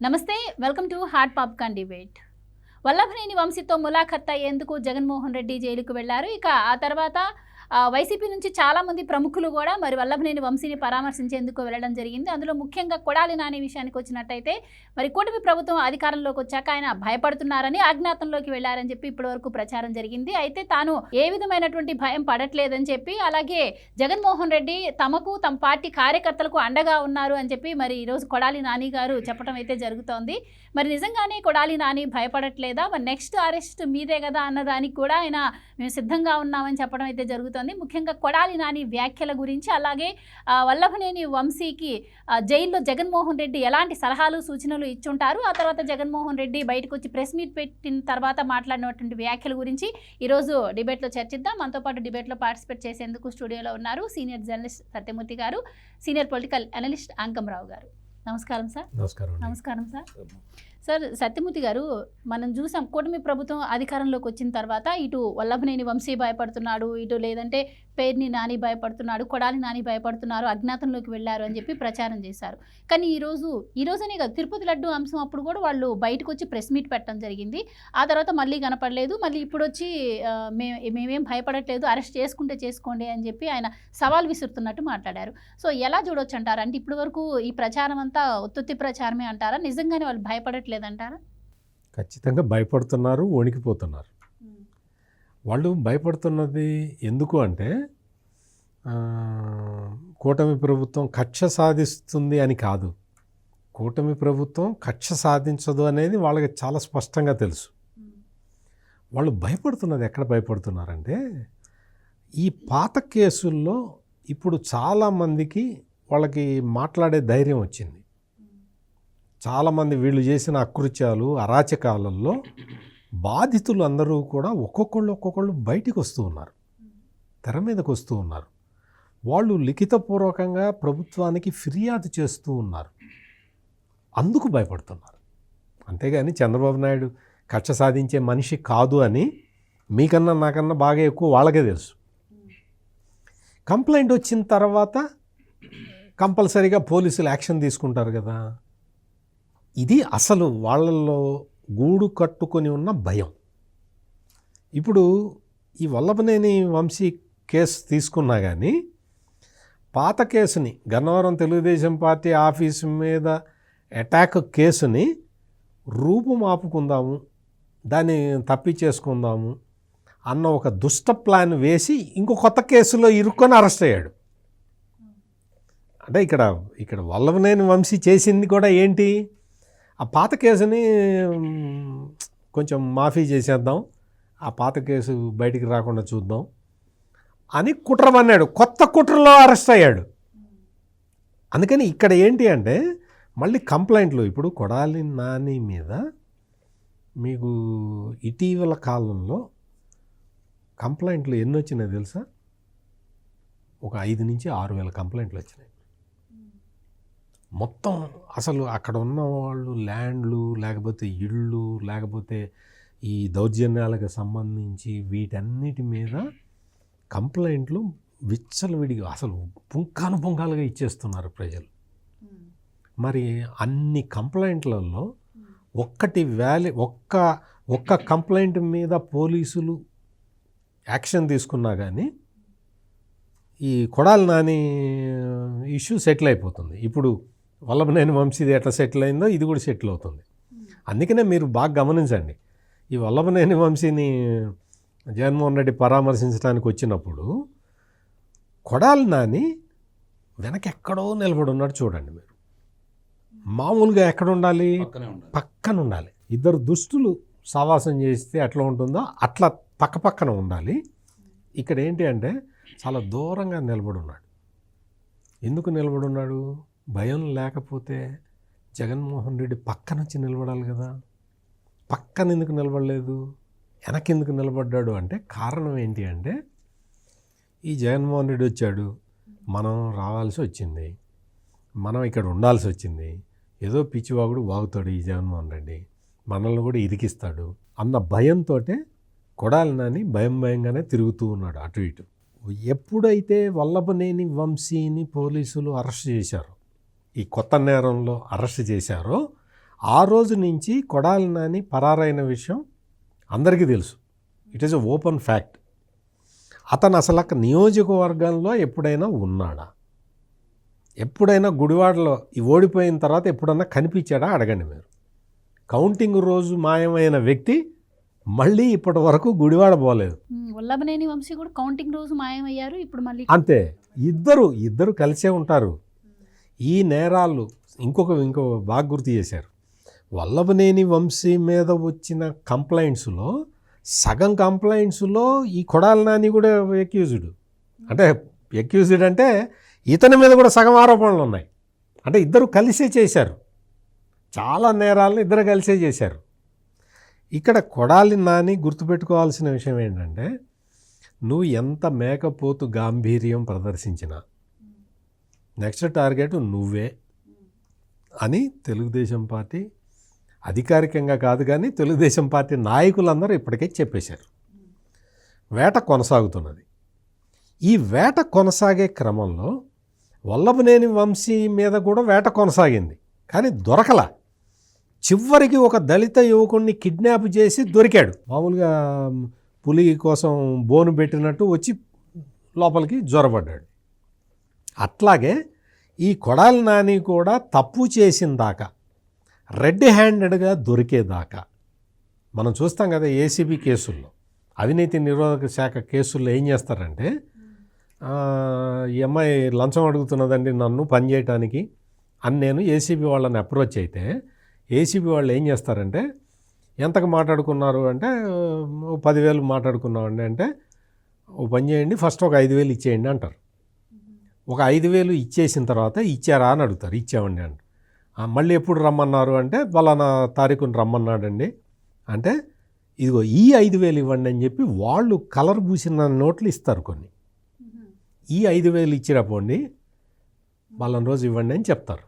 నమస్తే, welcome to hot popcorn debate. Vallabhaneni వంశీతో ములాఖత్ అయ్యేందుకు జగన్మోహన్ రెడ్డి జైలుకు వెళ్లారు. ఇక ఆ తర్వాత వైసీపీ నుంచి చాలామంది ప్రముఖులు కూడా మరి వల్లభనేని వంశీని పరామర్శించేందుకు వెళ్ళడం జరిగింది. అందులో ముఖ్యంగా కొడాలి నాని విషయానికి వచ్చినట్టయితే మరి కూటమి ప్రభుత్వం అధికారంలోకి వచ్చాక ఆయన భయపడుతున్నారని, అజ్ఞాతంలోకి వెళ్లారని చెప్పి ఇప్పటివరకు ప్రచారం జరిగింది. అయితే తాను ఏ విధమైనటువంటి భయం పడట్లేదని చెప్పి, అలాగే జగన్మోహన్ రెడ్డి తమకు తమ పార్టీ కార్యకర్తలకు అండగా ఉన్నారు అని చెప్పి మరి ఈరోజు కొడాలి నాని గారు చెప్పడం అయితే జరుగుతోంది. మరి నిజంగానే కొడాలి నాని భయపడట్లేదా? మరి నెక్స్ట్ అరెస్ట్ మీదే కదా అన్నదానికి కూడా ఆయన మేము సిద్ధంగా ఉన్నామని చెప్పడం అయితే జరుగుతుంది. ముఖ్యంగా కొడాలి నాని వ్యాఖ్యల గురించి, అలాగే వల్లభనేని వంశీకి జైల్లో జగన్మోహన్ రెడ్డి ఎలాంటి సలహాలు సూచనలు ఇచ్చుంటారు, ఆ తర్వాత జగన్మోహన్ రెడ్డి బయటకు వచ్చి ప్రెస్ మీట్ పెట్టిన తర్వాత మాట్లాడినటువంటి వ్యాఖ్యల గురించి ఈరోజు డిబేట్లో చర్చిద్దాం. మనతో పాటు డిబేట్లో పార్టిసిపేట్ చేసేందుకు స్టూడియోలో ఉన్నారు సీనియర్ జర్నలిస్ట్ సత్యమూర్తి గారు, సీనియర్ పొలిటికల్ అనలిస్ట్ అంకంరావు గారు. నమస్కారం సార్. నమస్కారం సార్. సార్, సత్యమూర్తి గారు, మనం చూసాం కూటమి ప్రభుత్వం అధికారంలోకి వచ్చిన తర్వాత ఇటు వల్లభనేని వంశీ భయపడుతున్నాడు, ఇటు లేదంటే పేర్ని నాని భయపడుతున్నాడు, కొడాలి నాని భయపడుతున్నారు, అజ్ఞాతంలోకి వెళ్ళారు అని చెప్పి ప్రచారం చేశారు. కానీ ఈరోజునే కదా తిరుపతి లడ్డు అంశం అప్పుడు కూడా వాళ్ళు బయటకు వచ్చి ప్రెస్ మీట్ పెట్టడం జరిగింది. ఆ తర్వాత మళ్ళీ కనపడలేదు. మళ్ళీ ఇప్పుడు వచ్చి మేమేం భయపడట్లేదు, అరెస్ట్ చేసుకుంటే చేసుకోండి అని చెప్పి ఆయన సవాల్ విసురుతున్నట్టు మాట్లాడారు. సో ఎలా చూడొచ్చు అంటారా? అంటే ఇప్పటి వరకు ఈ ప్రచారం అంతా ఉత్తుత్తి ప్రచారమే అంటారా? నిజంగానే వాళ్ళు భయపడట్లేదు అంటారా? ఖచ్చితంగా భయపడుతున్నారు, వణికిపోతున్నారు. వాళ్ళు భయపడుతున్నది ఎందుకు అంటే కూటమి ప్రభుత్వం కక్ష సాధిస్తుంది అని కాదు. కూటమి ప్రభుత్వం కక్ష సాధించదు అనేది వాళ్ళకి చాలా స్పష్టంగా తెలుసు. వాళ్ళు భయపడుతున్నది ఎక్కడ భయపడుతున్నారంటే, ఈ పాత కేసుల్లో ఇప్పుడు చాలామందికి వాళ్ళకి మాట్లాడే ధైర్యం వచ్చింది. చాలామంది వీళ్ళు చేసిన అకృత్యాలు, అరాచకాలలో బాధితులు అందరూ కూడా ఒక్కొక్కళ్ళు బయటికి వస్తూ ఉన్నారు, తెర మీదకి వస్తూ ఉన్నారు. వాళ్ళు లిఖితపూర్వకంగా ప్రభుత్వానికి ఫిర్యాదు చేస్తూ ఉన్నారు. అందుకు భయపడుతున్నారు. అంతేగాని చంద్రబాబు నాయుడు కక్ష సాధించే మనిషి కాదు అని మీకన్నా నాకన్నా బాగా ఎక్కువ వాళ్ళకే తెలుసు. కంప్లైంట్ వచ్చిన తర్వాత కంపల్సరీగా పోలీసులు యాక్షన్ తీసుకుంటారు కదా. ఇది అసలు వాళ్ళల్లో గూడు కట్టుకొని ఉన్న భయం. ఇప్పుడు ఈ వల్లభనేని వంశీ కేసు తీసుకున్నా కానీ పాత కేసుని, గన్నవరం తెలుగుదేశం పార్టీ ఆఫీసు మీద అటాక్ కేసుని రూపుమాపుకుందాము, దాన్ని తప్పించేసుకుందాము అన్న ఒక దుష్ట ప్లాన్ వేసి ఇంకో కొత్త కేసులో ఇరుక్కొని అరెస్ట్ అయ్యాడు. అంటే ఇక్కడ వల్లభనేని వంశీ చేసింది కూడా ఏంటి, ఆ పాత కేసుని కొంచెం మాఫీ చేసేద్దాం, ఆ పాత కేసు బయటికి రాకుండా చూద్దాం అని కుట్ర పన్నాడు. కొత్త కుట్రలో అరెస్ట్ అయ్యాడు. అందుకని ఇక్కడ ఏంటి అంటే మళ్ళీ కంప్లైంట్లు. ఇప్పుడు కొడాలి నాని మీద మీకు ఇటీవల కాలంలో కంప్లైంట్లు ఎన్ని వచ్చినాయి తెలుసా? ఒక 5,000 నుంచి 6,000 కంప్లైంట్లు వచ్చినాయి. మొత్తం అసలు అక్కడ ఉన్న వాళ్ళు ల్యాండ్లు, లేకపోతే ఇళ్ళు, లేకపోతే ఈ దౌర్జన్యాలకు సంబంధించి వీటన్నిటి మీద కంప్లైంట్లు విచ్చలవిడిగా అసలు పుంఖానుపుంఖాలుగా ఇచ్చేస్తున్నారు ప్రజలు. మరి అన్ని కంప్లైంట్లలో ఒక్క కంప్లైంట్ మీద పోలీసులు యాక్షన్ తీసుకున్నా కానీ ఈ కొడాలి నాని ఇష్యూ సెటిల్ అయిపోతుంది. ఇప్పుడు వల్లభనేని వంశీది ఎట్లా సెటిల్ అయిందో ఇది కూడా సెటిల్ అవుతుంది. అందుకనే మీరు బాగా గమనించండి, ఈ వల్లభనేని వంశీని జగన్మోహన్ రెడ్డి పరామర్శించడానికి వచ్చినప్పుడు కొడాలి నాని వెనకెక్కడో నిలబడి ఉన్నాడు చూడండి. మీరు మామూలుగా ఎక్కడ ఉండాలి? పక్కన ఉండాలి. ఇద్దరు దుష్టులు సావాసం చేస్తే ఎట్లా ఉంటుందో అట్లా పక్కన ఉండాలి. ఇక్కడ ఏంటి అంటే చాలా దూరంగా నిలబడి ఉన్నాడు. ఎందుకు నిలబడి ఉన్నాడు? భయం లేకపోతే జగన్మోహన్ రెడ్డి పక్కన వచ్చి నిలబడాలి కదా. పక్కన ఎందుకు నిలబడలేదు, వెనకెందుకు నిలబడ్డాడు అంటే కారణం ఏంటి అంటే, ఈ జగన్మోహన్ రెడ్డి వచ్చాడు, మనం రావాల్సి వచ్చింది, మనం ఇక్కడ ఉండాల్సి వచ్చింది, ఏదో పిచ్చివాగుడు వాగుతాడు ఈ జగన్మోహన్ రెడ్డి, మనల్ని కూడా ఇరికిస్తాడు అన్న భయంతో కొడాలి నాని భయంగానే తిరుగుతూ ఉన్నాడు అటు ఇటు. ఎప్పుడైతే వల్లభనేని వంశీని పోలీసులు అరెస్ట్ చేశారో, ఈ కొత్త నేరంలో అరెస్ట్ చేశారో, ఆ రోజు నుంచి కొడాలి నాని పరారైన విషయం అందరికీ తెలుసు. It is a open fact. అతను అసలు అక్కడ నియోజకవర్గంలో ఎప్పుడైనా ఉన్నాడా? ఎప్పుడైనా గుడివాడలో ఓడిపోయిన తర్వాత ఎప్పుడన్నా కనిపించాడా అడగండి మీరు. కౌంటింగ్ రోజు మాయమైన వ్యక్తి మళ్ళీ ఇప్పటి వరకు గుడివాడ పోలేదు. వల్లభనేని వంశీ కూడా కౌంటింగ్ రోజు మాయమయ్యారు. ఇప్పుడు మళ్ళీ అంతే, ఇద్దరు కలిసే ఉంటారు. ఈ నేరాలు ఇంకో బాగా గుర్తు చేశారు. వల్లభనేని వంశీ మీద వచ్చిన కంప్లైంట్స్లో సగం కంప్లైంట్స్లో ఈ కొడాలి నాని కూడా ఎక్యూజ్డ్. అంటే ఇతని మీద కూడా సగం ఆరోపణలు ఉన్నాయి. అంటే ఇద్దరు కలిసే చేశారు, చాలా నేరాలను ఇద్దరు కలిసే చేశారు. ఇక్కడ కొడాలి నాని గుర్తుపెట్టుకోవాల్సిన విషయం ఏంటంటే, నువ్వు ఎంత మేకపోతు గాంభీర్యం ప్రదర్శించినా నెక్స్ట్ టార్గెట్ నువ్వే అని తెలుగుదేశం పార్టీ అధికారికంగా కాదు కానీ తెలుగుదేశం పార్టీ నాయకులందరూ ఇప్పటికే చెప్పేశారు. వేట కొనసాగుతున్నది. ఈ వేట కొనసాగే క్రమంలో వల్లభనేని వంశీ మీద కూడా వేట కొనసాగింది, కానీ దొరకల. చివరికి ఒక దళిత యువకుడిని కిడ్నాప్ చేసి దొరికాడు. మామూలుగా పులి కోసం బోను పెట్టినట్టు వచ్చి లోపలికి జ్వరపడ్డాడు. అట్లాగే ఈ కొడాలి నాని కూడా తప్పు చేసిన దాకా, రెడ్ హ్యాండెడ్గా దొరికేదాకా మనం చూస్తాం కదా. ఏసీబీ కేసుల్లో, అవినీతి నిరోధక శాఖ కేసుల్లో ఏం చేస్తారంటే, ఈ అమ్మాయి లంచం అడుగుతున్నదండి నన్ను పని చేయటానికి అని నేను ఏసీబీ వాళ్ళని అప్రోచ్ అయితే, ఏసీబీ వాళ్ళు ఏం చేస్తారంటే, ఎంతకు మాట్లాడుకున్నారు అంటే 10,000 మాట్లాడుకున్నామండి అంటే, ఓ పని చేయండి ఫస్ట్ ఒక 5,000 ఇచ్చేయండి అంటారు. ఒక 5,000 ఇచ్చేసిన తర్వాత ఇచ్చారా అని అడుగుతారు. ఇచ్చామండి అంట. మళ్ళీ ఎప్పుడు రమ్మన్నారు అంటే, పలానా తారీఖుని రమ్మన్నాడండి అంటే, ఇదిగో ఈ 5,000 ఇవ్వండి అని చెప్పి వాళ్ళు కలర్ పూసిన నోట్లు ఇస్తారు కొన్ని. ఈ 5,000 ఇచ్చిరపోండి వాళ్ళని రోజు ఇవ్వండి అని చెప్తారు.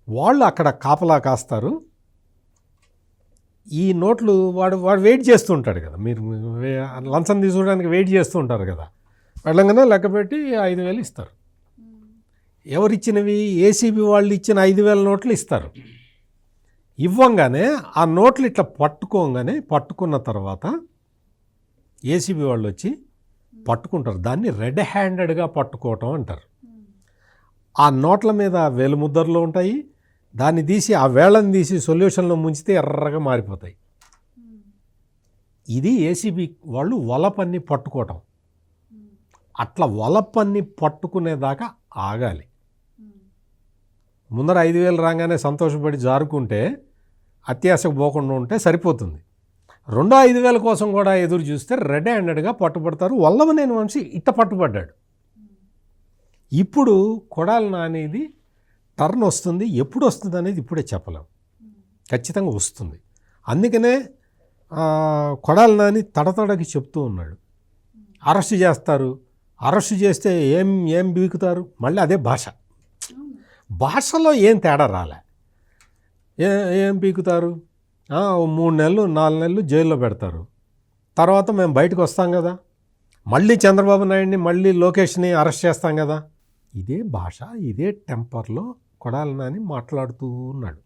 వాళ్ళు అక్కడ కాపలా కాస్తారు. ఈ నోట్లు వాడు వెయిట్ చేస్తూ ఉంటాడు కదా, మీరు లంచం తీసుకోవడానికి వెయిట్ చేస్తూ ఉంటారు కదా, వెళ్ళంగానే లెక్కపెట్టి 5,000 ఇస్తారు. ఎవరిచ్చినవి? ఏసీబీ వాళ్ళు ఇచ్చిన 5,000 నోట్లు ఇస్తారు. ఇవ్వంగానే ఆ నోట్లు ఇట్లా పట్టుకున్న తర్వాత ఏసీబీ వాళ్ళు వచ్చి పట్టుకుంటారు. దాన్ని రెడ్ హ్యాండెడ్గా పట్టుకోవటం అంటారు. ఆ నోట్ల మీద వేలుముద్రలు ఉంటాయి. దాన్ని తీసి ఆ వేళ్ళని తీసి సొల్యూషన్లో ముంచితే ఎర్రగా మారిపోతాయి. ఇది ఏసీబీ వాళ్ళు వలపన్ని పట్టుకోవటం. అట్లా వలపన్ని పట్టుకునేదాకా ఆగాలి. ముందర 5,000 రాగానే సంతోషపడి జారుకుంటే, అత్యాశకు పోకుండా ఉంటే సరిపోతుంది. రెండో 5,000 కోసం కూడా ఎదురు చూస్తే రెడ్ హ్యాండెడ్గా పట్టుబడతారు. వల్లభనేని వంశీ ఇట్ట పట్టుబడ్డాడు. ఇప్పుడు కొడాలి నానిది టర్న్ వస్తుంది. ఎప్పుడు వస్తుంది అనేది ఇప్పుడే చెప్పలేం, ఖచ్చితంగా వస్తుంది. అందుకనే కొడాలి నాని తడతడకి చెప్తూ ఉన్నాడు, అరెస్ట్ చేస్తారు, అరెస్ట్ చేస్తే ఏం బీకుతారు. మళ్ళీ అదే భాషలో ఏం తేడా రాలే. ఏం పీకుతారు? 3 నెలలు 4 నెలలు జైల్లో పెడతారు. తర్వాత మేము బయటకు వస్తాం కదా, మళ్ళీ చంద్రబాబు నాయుడిని మళ్ళీ లోకేష్ని అరెస్ట్ చేస్తాం కదా. ఇదే భాష, ఇదే టెంపర్లో కొడాలి నాని మాట్లాడుతూ ఉన్నాడు.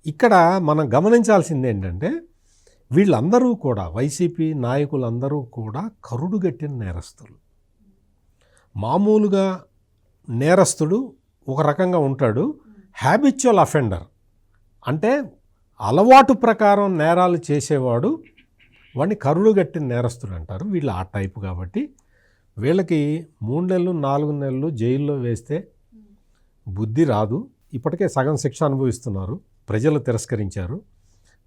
ఇక్కడ మనం గమనించాల్సింది ఏంటంటే, వీళ్ళందరూ కూడా వైసీపీ నాయకులందరూ కూడా కరుడుగట్టిన నేరస్తులు. మామూలుగా నేరస్తుడు ఒక రకంగా ఉంటాడు, హ్యాబిచువల్ అఫెండర్ అంటే అలవాటు ప్రకారం నేరాలు చేసేవాడు, వాడిని కరుడుగట్టిన నేరస్తుడు అంటారు. వీళ్ళు ఆ టైపు. కాబట్టి వీళ్ళకి 3 నెలలు 4 నెలలు జైల్లో వేస్తే బుద్ధి రాదు. ఇప్పటికే సగం శిక్ష అనుభవిస్తున్నారు. ప్రజలు తిరస్కరించారు.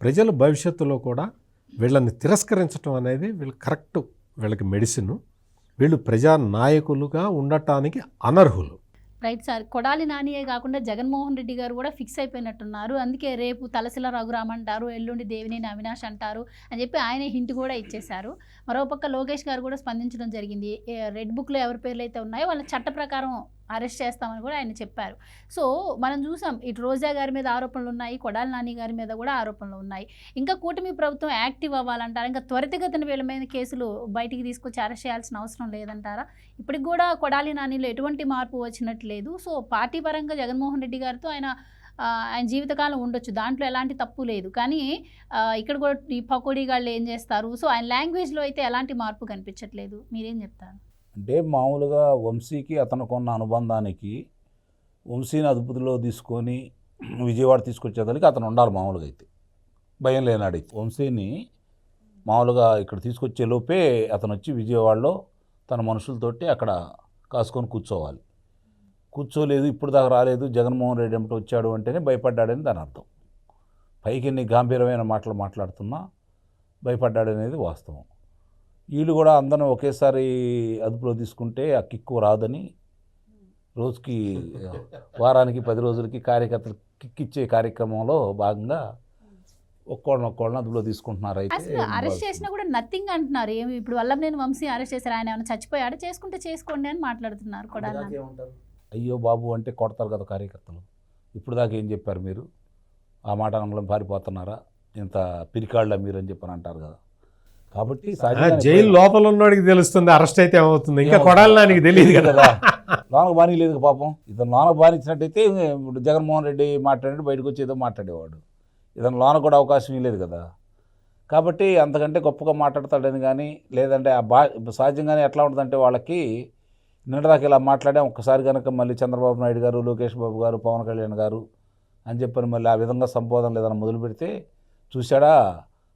ప్రజలు భవిష్యత్తులో కూడా వీళ్ళని తిరస్కరించడం అనేది వీళ్ళకి మెడిసిన్. వీళ్ళు ప్రజా నాయకులుగా ఉండటానికి అనర్హులు. Right sir. కొడాలి నానియే కాకుండా జగన్మోహన్ రెడ్డి గారు కూడా ఫిక్స్ అయిపోయినట్టున్నారు. అందుకే రేపు తలసిల రఘురామ్ అంటారు, ఎల్లుండి దేవినేని అవినాష్ అంటారు అని చెప్పి ఆయన హింట్ కూడా ఇచ్చేశారు. మరోపక్క లోకేష్ గారు కూడా స్పందించడం జరిగింది. రెడ్ బుక్లో ఎవరి పేర్లు అయితే ఉన్నాయో వాళ్ళ చట్ట ప్రకారం అరెస్ట్ చేస్తామని కూడా ఆయన చెప్పారు. సో మనం చూసాం, ఇటు రోజా గారి మీద ఆరోపణలు ఉన్నాయి, కొడాలి నాని గారి మీద కూడా ఆరోపణలు ఉన్నాయి. ఇంకా కూటమి ప్రభుత్వం యాక్టివ్ అవ్వాలంటారా? ఇంకా త్వరితగతిన వీళ్ళ మీద కేసులు బయటికి తీసుకొచ్చి అరెస్ట్ చేయాల్సిన అవసరం లేదంటారా? ఇప్పటికి కూడా కొడాలి నానిలో ఎటువంటి మార్పు వచ్చినట్లేదు. సో పార్టీ పరంగా జగన్మోహన్ రెడ్డి గారితో ఆయన ఆయన జీవితకాలం ఉండొచ్చు, దాంట్లో ఎలాంటి తప్పు లేదు. కానీ ఇక్కడ కూడా ఈ పకోడీ గాళ్ళు ఏం చేస్తారు, సో ఆయన లాంగ్వేజ్లో అయితే ఎలాంటి మార్పు కనిపించట్లేదు. మీరేం చెప్తారు? అంటే మామూలుగా వంశీకి అతనుకున్న అనుబంధానికి వంశీని అదుపులో తీసుకొని విజయవాడ తీసుకొచ్చేదానికి అతను ఉండాలి మామూలుగా అయితే, భయం లేనాడు. వంశీని మామూలుగా ఇక్కడ తీసుకొచ్చే లోపే అతను వచ్చి విజయవాడలో తన మనుషులతోటి అక్కడ కాసుకొని కూర్చోవాలి. కూర్చోలేదు, ఇప్పుడు దాకా రాలేదు, జగన్మోహన్ రెడ్డి ఏమిటో వచ్చాడు అంటేనే భయపడ్డాడని దాని అర్థం. పైకి ఎన్ని గాంభీరమైన మాటలు మాట్లాడుతున్నా భయపడ్డాడనేది వాస్తవం. వీళ్ళు కూడా అందరం ఒకేసారి అదుపులో తీసుకుంటే ఆ కిక్కు రాదని రోజుకి వారానికి 10 రోజులకి కార్యకర్తలు కిక్కిచ్చే కార్యక్రమంలో భాగంగా ఒక్కోళ్ళని అదుపులో తీసుకుంటున్నారు. అయితే అసలు అరెస్ట్ చేసినా కూడా నథింగ్ అంటున్నారు. ఏమి ఇప్పుడు వల్లభనేని వంశీ అరెస్ట్ చేశారు, ఆయన ఏమైనా చచ్చిపోయాడు, చేసుకుంటే చేసుకోండి అని మాట్లాడుతున్నారు కూడా. అయ్యో బాబు అంటే కొడతారు కదా కార్యకర్తలు. ఇప్పుడు దాకా ఏం చెప్పారు మీరు? ఆ మాట అనడం పారిపోతున్నారా, ఇంత పిరికాళ్ళ మీరు అని చెప్పని అంటారు కదా. కాబట్టి జైలు లోపల ఉన్నవాడికి తెలుస్తుంది, అరెస్ట్ అయితే ఏమవుతుంది, ఇంకా కొడాలి నానికి తెలియదు కదా. లోనకు బానీ లేదు పాపం. ఇతను లోనకు బానిచ్చినట్టయితే ఇప్పుడు జగన్మోహన్ రెడ్డి మాట్లాడి బయటకు వచ్చి ఏదో మాట్లాడేవాడు. ఇతను లోన కూడా అవకాశం ఇవ్వలేదు కదా. కాబట్టి అంతకంటే గొప్పగా మాట్లాడతాడని కానీ, లేదంటే సహజంగానే ఎట్లా ఉంటుందంటే వాళ్ళకి నిన్నదాకా ఇలా మాట్లాడాం, ఒక్కసారి కనుక మళ్ళీ చంద్రబాబు నాయుడు గారు, లోకేష్ బాబు గారు, పవన్ కళ్యాణ్ గారు అని చెప్పని మళ్ళీ ఆ విధంగా సంబోధనలు ఏదైనా మొదలు పెడితే చూశాడా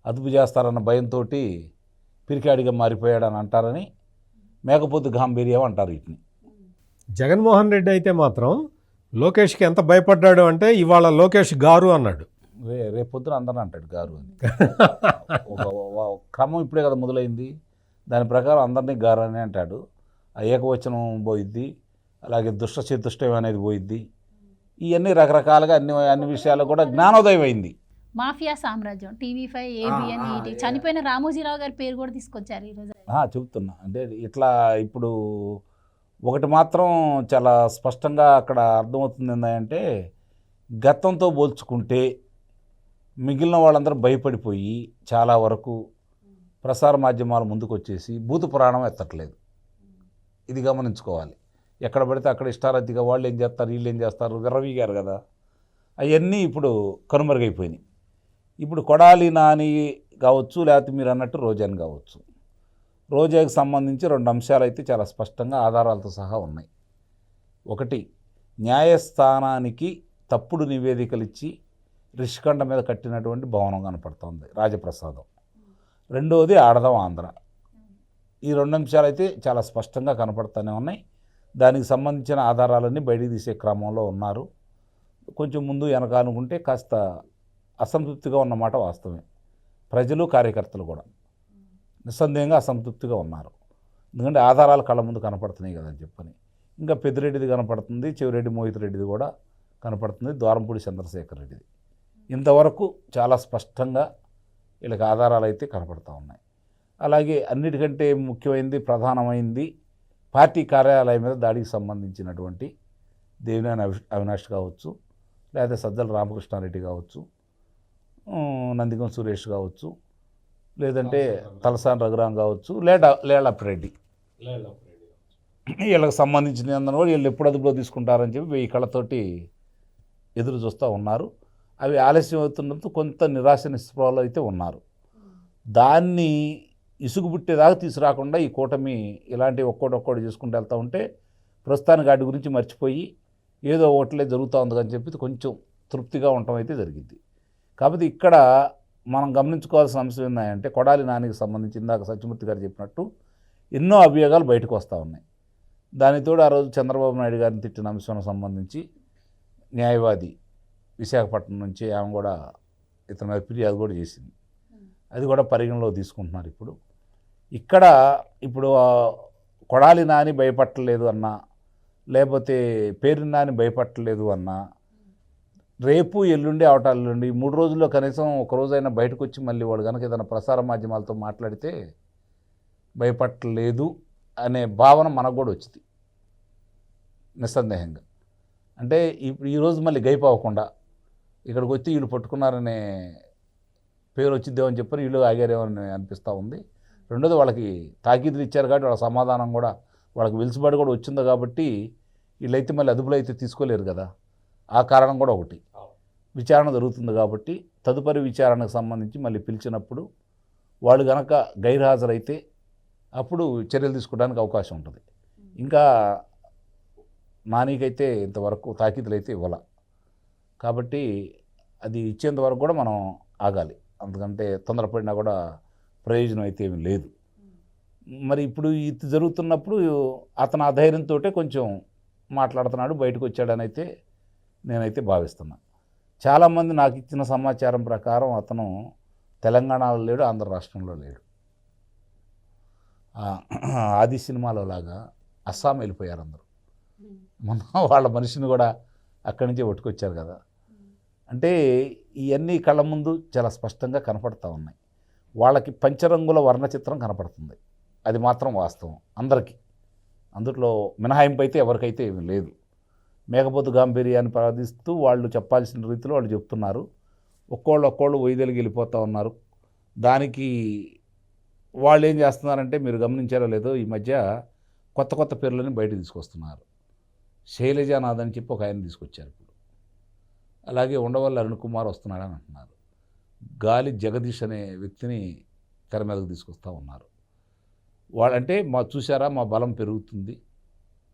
అదుపు చేస్తారన్న భయంతో పిరికాడిగా మారిపోయాడని అంటారని మేకపోతు గాంభీర్యం అంటారు వీటిని. జగన్మోహన్ రెడ్డి అయితే మాత్రం లోకేష్కి ఎంత భయపడ్డాడు అంటే ఇవాళ లోకేష్ గారు అన్నాడు, రేపొద్దున అందరూ అంటాడు గారు అని. ఒక క్రమం ఇప్పుడే కదా మొదలైంది, దాని ప్రకారం అందరినీ గారు అని అంటాడు. ఆ ఏకవచనం పోయిద్ది, అలాగే దుష్ట చతుష్టయం అనేది పోయిద్ది. ఇవన్నీ రకరకాలుగా అన్ని విషయాలు కూడా జ్ఞానోదయం అయింది. మాఫియా సామ్రాజ్యం, TV5, ABN, ET, చనిపోయిన రామోజీరావు గారి పేరు కూడా తీసుకొచ్చారు ఈరోజు. చెబుతున్నా అంటే ఇట్లా ఇప్పుడు ఒకటి మాత్రం చాలా స్పష్టంగా అక్కడ అర్థమవుతుంది ఏంటంటే, గతంతో పోల్చుకుంటే మిగిలిన వాళ్ళందరూ భయపడిపోయి చాలా వరకు ప్రసార మాధ్యమాలు ముందుకు వచ్చేసి భూత పురాణం ఎత్తట్లేదు. ఇది గమనించుకోవాలి. ఎక్కడ పడితే అక్కడ ఇష్టారద్దిగా వాళ్ళు ఏం చేస్తారు, వీళ్ళు ఏం చేస్తారు, విర్రవీగారు కదా. అవన్నీ ఇప్పుడు కనుమరుగైపోయినాయి. ఇప్పుడు కొడాలి నాని కావచ్చు, లేకపోతే మీరు అన్నట్టు రోజాని కావచ్చు. రోజాకి సంబంధించి 2 అంశాలు అయితే చాలా స్పష్టంగా ఆధారాలతో సహా ఉన్నాయి. ఒకటి, న్యాయస్థానానికి తప్పుడు నివేదికలు ఇచ్చి రిషికొండ మీద కట్టినటువంటి భవనం కనపడుతుంది రాజప్రసాదం. రెండవది ఆడదాం ఆంధ్ర. ఈ 2 అంశాలు అయితే చాలా స్పష్టంగా కనపడుతూనే ఉన్నాయి. దానికి సంబంధించిన ఆధారాలన్నీ బయటికి తీసే క్రమంలో ఉన్నారు. కొంచెం ముందు వెనకానుకుంటే కాస్త అసంతృప్తిగా ఉన్నమాట వాస్తవమే. ప్రజలు కార్యకర్తలు కూడా నిస్సందేహంగా అసంతృప్తిగా ఉన్నారు. ఎందుకంటే ఆధారాలు కళ్ళ ముందు కనపడుతున్నాయి కదా అని చెప్పని. ఇంకా పెద్దిరెడ్డిది కనపడుతుంది, చెవిరెడ్డి మోహిత్ రెడ్డిది కూడా కనపడుతుంది, ద్వారంపూడి చంద్రశేఖర్ రెడ్డిది. ఇంతవరకు చాలా స్పష్టంగా వీళ్ళకి ఆధారాలు అయితే కనపడుతూ ఉన్నాయి. అలాగే అన్నిటికంటే ముఖ్యమైనది, ప్రధానమైంది, పార్టీ కార్యాలయం మీద దాడికి సంబంధించినటువంటి దేవినేని అవినాష్ కావచ్చు, లేదా సజ్జల రామకృష్ణారెడ్డి కావచ్చు, నందిగం సురేష్ కావచ్చు, లేదంటే తలసాని రఘురాం కావచ్చు, లేళ్లప్పిరెడ్డి, వీళ్ళకి సంబంధించిన అందరూ కూడా వీళ్ళు ఎప్పుడు అదుపులో తీసుకుంటారని చెప్పి 1000 కళ్ళతోటి ఎదురు చూస్తూ ఉన్నారు. అవి ఆలస్యం అవుతుండడంతో కొంత నిరాశ నిస్పృహలో అయితే ఉన్నారు. దాన్ని ఇసుగు పుట్టేదాకా తీసుకురాకుండా ఈ కూటమి ఇలాంటి ఒక్కోటి చేసుకుంటూ వెళ్తూ ఉంటే ప్రస్తుతానికి వాటి గురించి మర్చిపోయి ఏదో ఓట్లే జరుగుతూ ఉంది అని చెప్పి కొంచెం తృప్తిగా ఉండటం అయితే జరిగింది. కాబట్టి ఇక్కడ మనం గమనించుకోవాల్సిన అంశం ఏంటంటే, కొడాలి నానికి సంబంధించి ఇందాక సత్యమూర్తి గారు చెప్పినట్టు ఎన్నో అభియోగాలు బయటకు వస్తూ ఉన్నాయి. దానితోడు ఆ రోజు చంద్రబాబు నాయుడు గారిని తిట్టిన అంశానికి సంబంధించి న్యాయవాది విశాఖపట్నం నుంచి ఆమె కూడా ఇతని మీద ఫిర్యాదు కూడా చేసింది. అది కూడా పరిగణలో తీసుకుంటున్నారు. ఇప్పుడు కొడాలి నాని భయపట్టలేదు అన్నా, లేకపోతే పేరు నాని భయపట్టలేదు అన్నా, రేపు ఎల్లుండి అవటాలుండి 3 రోజుల్లో కనీసం ఒక రోజైనా బయటకు వచ్చి మళ్ళీ వాడు కనుక ఏదైనా ప్రసార మాధ్యమాలతో మాట్లాడితే భయపట్టలేదు అనే భావన మనకు కూడా వచ్చింది నిస్సందేహంగా. అంటే ఇప్పుడు ఈరోజు మళ్ళీ గైపోవకుండా ఇక్కడికి వచ్చి వీళ్ళు పట్టుకున్నారనే పేరు వచ్చిద్దామని చెప్పని వీళ్ళు ఆగారేమని అనిపిస్తూ ఉంది. రెండోది, వాళ్ళకి తాకీదులు ఇచ్చారు కాబట్టి వాళ్ళ సమాధానం కూడా, వాళ్ళకి వెలుసుబాటు కూడా వచ్చింది కాబట్టి వీళ్ళైతే మళ్ళీ అదుపులో అయితే తీసుకోలేరు కదా. ఆ కారణం కూడా ఒకటి. విచారణ జరుగుతుంది కాబట్టి తదుపరి విచారణకు సంబంధించి మళ్ళీ పిలిచినప్పుడు వాళ్ళు గనక గైర్హాజరైతే అప్పుడు చర్యలు తీసుకోవడానికి అవకాశం ఉంటుంది. ఇంకా నానికైతే ఇంతవరకు తాకీదులు అయితే ఇవ్వాల, కాబట్టి అది ఇచ్చేంత వరకు కూడా మనం ఆగాలి. అందుకంటే తొందరపడినా కూడా ప్రయోజనం అయితే ఏమీ లేదు. మరి ఇప్పుడు ఇది జరుగుతున్నప్పుడు అతను ఆ ధైర్యంతో కొంచెం మాట్లాడుతున్నాడు, బయటకు వచ్చాడని అయితే నేనైతే భావిస్తున్నా. చాలామంది నాకు ఇచ్చిన సమాచారం ప్రకారం అతను తెలంగాణలో లేడు, ఆంధ్ర రాష్ట్రంలో లేడు. ఆది సినిమాలో లాగా అస్సాం వెళ్ళిపోయారు అందరూ. మొన్న వాళ్ళ మనిషిని కూడా అక్కడి నుంచే పట్టుకొచ్చారు కదా. అంటే ఇవన్నీ కళ్ళ ముందు చాలా స్పష్టంగా కనపడతా ఉన్నాయి. వాళ్ళకి పంచరంగుల వర్ణ చిత్రం కనపడుతుంది, అది మాత్రం వాస్తవం అందరికీ. అందులో మినహాయింపు అయితే ఎవరికైతే ఏమీ లేదు. మేకపోతు గాంభీర్యాన్ని ప్రార్థిస్తూ వాళ్ళు చెప్పాల్సిన రీతిలో వాళ్ళు చెప్తున్నారు. ఒక్కోళ్ళు వైదొలిగి వెళ్ళిపోతూ ఉన్నారు. దానికి వాళ్ళు ఏం చేస్తున్నారంటే, మీరు గమనించారో లేదో, ఈ మధ్య కొత్త కొత్త పేర్లని బయట తీసుకొస్తున్నారు. శైలజానాథ్ అని చెప్పి ఒక ఆయన తీసుకొచ్చారు ఇప్పుడు. అలాగే ఉండవల్లి అరుణ్ కుమార్ వస్తున్నాడని అంటున్నారు. గాలి జగదీష్ అనే వ్యక్తిని తెర మీదకు తీసుకొస్తూ ఉన్నారు. వాళ్ళంటే చూసారా మా బలం పెరుగుతుంది,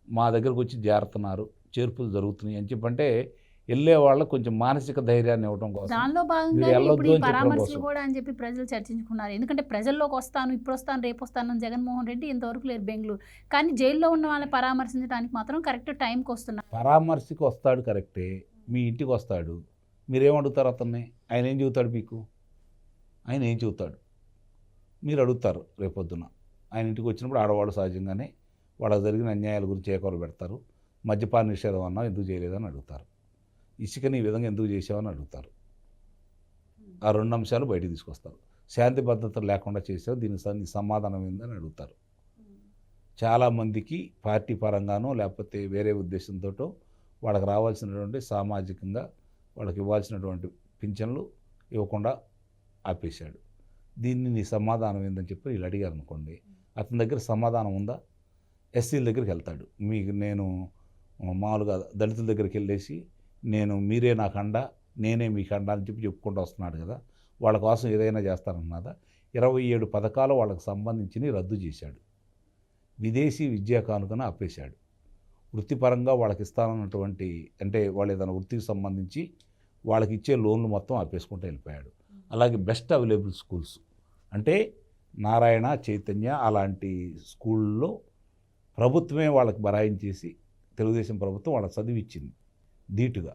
మా దగ్గరకు వచ్చి చేరుతున్నారు, చేర్పులు జరుగుతున్నాయి అని చెప్పంటే వెళ్ళే వాళ్ళకు కొంచెం మానసిక ధైర్యాన్ని ఇవ్వడం కోసం, దానిలో భాగంగా ఇప్పుడు ఈ పరామర్శలు కూడా అని చెప్పి ప్రజలు చర్చించుకున్నారు. ఎందుకంటే ప్రజల్లోకి వస్తాను, ఇప్పుడు వస్తాను, రేపు వస్తాను అని జగన్మోహన్ రెడ్డి ఇంతవరకు లేరు బెంగళూరు. కానీ జైల్లో ఉన్న వాళ్ళని పరామర్శించడానికి మాత్రం కరెక్ట్ టైంకి వస్తున్నారు. పరామర్శకి వస్తాడు కరెక్టే, మీ ఇంటికి వస్తాడు, మీరేమడుగుతారు అతన్ని? ఆయన ఏం చెబుతాడు మీకు? ఆయన ఏం చెబుతాడు మీరు అడుగుతారు రేపొద్దున. ఆయన ఇంటికి వచ్చినప్పుడు ఆడవాళ్ళు సహజంగానే వాళ్ళకి జరిగిన అన్యాయాల గురించి ఏకొర పెడతారు. మద్యపాన నిషేధం అన్నా ఎందుకు చేయలేదని అడుగుతారు, ఇసుకని ఈ విధంగా ఎందుకు చేసావని అడుగుతారు. ఆ 2 అంశాలు బయటికి తీసుకొస్తారు. శాంతి భద్రతలు లేకుండా చేసావు, దీనికి సమాధానం ఏందని అడుగుతారు. చాలామందికి పార్టీ పరంగానో లేకపోతే వేరే ఉద్దేశంతో వాళ్ళకి రావాల్సినటువంటి సామాజికంగా వాళ్ళకి ఇవ్వాల్సినటువంటి పింఛన్లు ఇవ్వకుండా ఆపేశాడు. దీన్ని నీ సమాధానం ఏందని చెప్పి వీళ్ళు అడిగారు అనుకోండి, అతని దగ్గర సమాధానం ఉందా? ఎస్సీల దగ్గరికి వెళ్తాడు. మీకు నేను మామూలుగా దళితుల దగ్గరికి వెళ్ళేసి మీరే నాకు అండ, నేనే మీకు అండ అని చెప్పి చెప్పుకుంటూ వస్తున్నాడు కదా. వాళ్ళ కోసం ఏదైనా చేస్తానన్నదా? 27 పథకాలు వాళ్ళకి సంబంధించి రద్దు చేశాడు. విదేశీ విద్యా కానుకను ఆపేశాడు. వృత్తిపరంగా వాళ్ళకి ఇస్తానన్నటువంటి, అంటే వాళ్ళు ఏదైనా వృత్తికి సంబంధించి వాళ్ళకి ఇచ్చే లోన్లు మొత్తం ఆపేసుకుంటూ వెళ్ళిపోయాడు. అలాగే బెస్ట్ అవైలబుల్ స్కూల్స్ అంటే నారాయణ, చైతన్య అలాంటి స్కూళ్ళలో ప్రభుత్వమే వాళ్ళకి బరాయించేసి తెలుగుదేశం ప్రభుత్వం వాళ్ళకి చదివిచ్చింది ధీటుగా.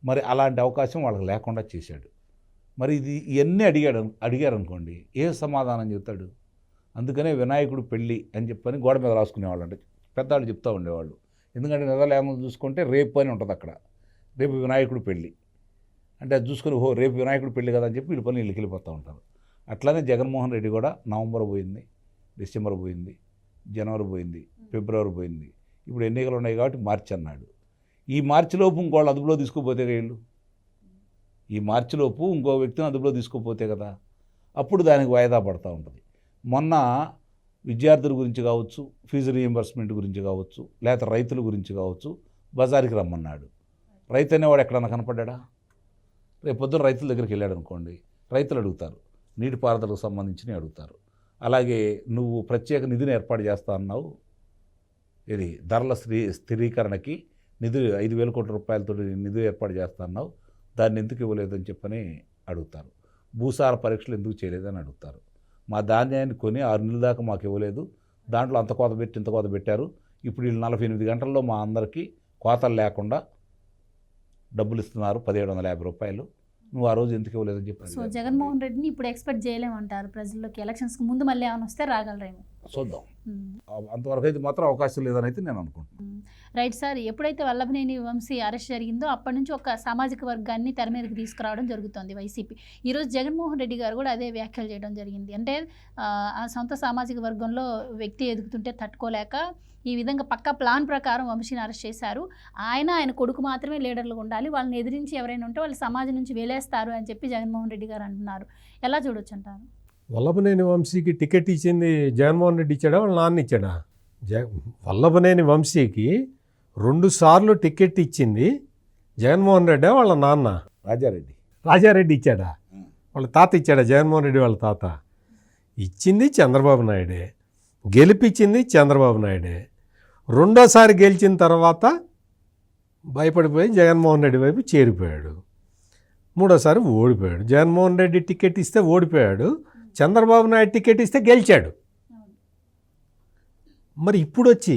మరి అలాంటి అవకాశం వాళ్ళకి లేకుండా చేశాడు. మరి ఇవన్నీ అడిగారు అనుకోండి, ఏ సమాధానం చెప్తాడు? అందుకనే వినాయకుడు పెళ్ళి అని చెప్పని గోడ మీద రాసుకునేవాళ్ళు, అంటే పెద్దవాళ్ళు చెప్తూ ఉండేవాళ్ళు. ఎందుకంటే నెదలేమో చూసుకుంటే రేపు అని ఉంటుంది అక్కడ, రేపు వినాయకుడు పెళ్ళి అంటే అది చూసుకొని రేపు వినాయకుడు పెళ్ళి కదా అని చెప్పి వీళ్ళ పని వీళ్ళకి వెళ్ళిపోతూ ఉంటారు. అట్లానే జగన్మోహన్ రెడ్డి కూడా నవంబర్ పోయింది, డిసెంబర్ పోయింది, జనవరి పోయింది, ఫిబ్రవరి పోయింది, ఇప్పుడు ఎన్నికలు ఉన్నాయి కాబట్టి మార్చి అన్నాడు. ఈ మార్చిలోపు ఇంకోళ్ళు అదుపులో తీసుకుపోతే వీళ్ళు, ఈ మార్చిలోపు ఇంకో వ్యక్తిని అదుపులో తీసుకుపోతే కదా, అప్పుడు దానికి వాయిదా పడుతూ ఉంటుంది. మొన్న విద్యార్థుల గురించి కావచ్చు, ఫీజు రీయింబర్స్మెంట్ గురించి కావచ్చు, లేకపోతే రైతుల గురించి కావచ్చు, బజారుకి రమ్మన్నాడు. రైతు అనేవాడు ఎక్కడన్నా కనపడ్డా? రేపు పొద్దున రైతుల దగ్గరికి వెళ్ళాడు అనుకోండి, రైతులు అడుగుతారు, నీటిపారుదలకు సంబంధించినవి అడుగుతారు. అలాగే నువ్వు ప్రత్యేక నిధిని ఏర్పాటు చేస్తా అన్నావు, ఇది ధరల స్థిరీకరణకి నిధులు 5,000 కోట్ల రూపాయలతో నిధులు ఏర్పాటు చేస్తా అన్నావు, దాన్ని ఎందుకు ఇవ్వలేదని చెప్పని అడుగుతారు. భూసార పరీక్షలు ఎందుకు చేయలేదని అడుగుతారు. మా ధాన్యాన్ని కొని 6 నెలల దాకా మాకు ఇవ్వలేదు, దాంట్లో అంత కోత పెట్టి ఇంత కోత పెట్టారు, ఇప్పుడు వీళ్ళు 48 గంటల్లో మా అందరికీ కోతలు లేకుండా డబ్బులు ఇస్తున్నారు 1,750 రూపాయలు, నువ్వు ఆ రోజు ఎందుకు ఇవ్వలేదని చెప్పి. సో జగన్మోహన్ రెడ్డిని ఇప్పుడు ఎక్స్పెక్ట్ చేయలేమంటారు ప్రజల్లోకి, ఎలక్షన్స్కి ముందు మళ్ళీ ఏమైనా వస్తే రాగలరేమో చూద్దాం. అంతవరకు అయితే మాత్రం అవకాశం లేదని అయితే నేను అనుకుంటున్నాను. రైట్ సార్, ఎప్పుడైతే వల్లభనేని వంశీ అరెస్ట్ జరిగిందో అప్పటి నుంచి ఒక సామాజిక వర్గాన్ని తెర మీదకి తీసుకురావడం జరుగుతుంది వైసీపీ. ఈరోజు జగన్మోహన్ రెడ్డి గారు కూడా అదే వ్యాఖ్యలు చేయడం జరిగింది. అంటే ఆ సొంత సామాజిక వర్గంలో వ్యక్తి ఎదుగుతుంటే తట్టుకోలేక ఈ విధంగా పక్కా ప్లాన్ ప్రకారం వంశీని అరెస్ట్ చేశారు. ఆయన కొడుకు మాత్రమే లీడర్లు ఉండాలి, వాళ్ళని ఎదిరించి ఎవరైనా ఉంటే వాళ్ళు సమాజం నుంచి వేలేస్తారు అని చెప్పి జగన్మోహన్ రెడ్డి గారు అంటున్నారు. ఎలా చూడొచ్చు అంటారు? వల్లభనేని వంశీకి టికెట్ ఇచ్చింది జగన్మోహన్ రెడ్డి ఇచ్చాడా, వాళ్ళ నాన్న ఇచ్చాడా? వల్లభనేని వంశీకి 2 సార్లు టికెట్ ఇచ్చింది జగన్మోహన్ రెడ్డి వాళ్ళ నాన్న రాజారెడ్డి. రాజారెడ్డి ఇచ్చాడా? వాళ్ళ తాత ఇచ్చాడా? జగన్మోహన్ రెడ్డి వాళ్ళ తాత ఇచ్చింది చంద్రబాబు నాయుడే, గెలిపించింది చంద్రబాబు నాయుడే. రెండోసారి గెలిచిన తర్వాత భయపడిపోయి జగన్మోహన్ రెడ్డి వైపు చేరిపోయాడు. మూడోసారి ఓడిపోయాడు. జగన్మోహన్ రెడ్డి టికెట్ ఇస్తే ఓడిపోయాడు, చంద్రబాబు నాయుడు టికెట్ ఇస్తే గెలిచాడు. మరి ఇప్పుడు వచ్చి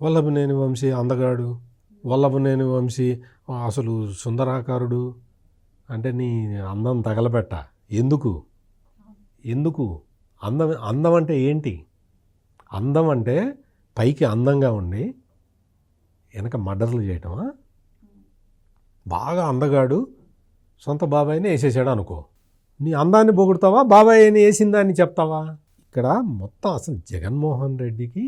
వల్లభనేని వంశీ అందగాడు, వల్లభనేని వంశీ అసలు సుందరాకారుడు అంటే నీ అందం తగలబెట్ట. ఎందుకు అందం అంటే ఏంటి? అందం అంటే పైకి అందంగా ఉండి వెనక మర్డర్లు చేయటమా? బాగా అందగాడు సొంత బాబాయిని వేసేసాడు అనుకో, నీ అందాన్ని పొగుడుతావా, బాబాయ్ అని వేసిందాన్ని చెప్తావా? ఇక్కడ మొత్తం అసలు జగన్మోహన్ రెడ్డికి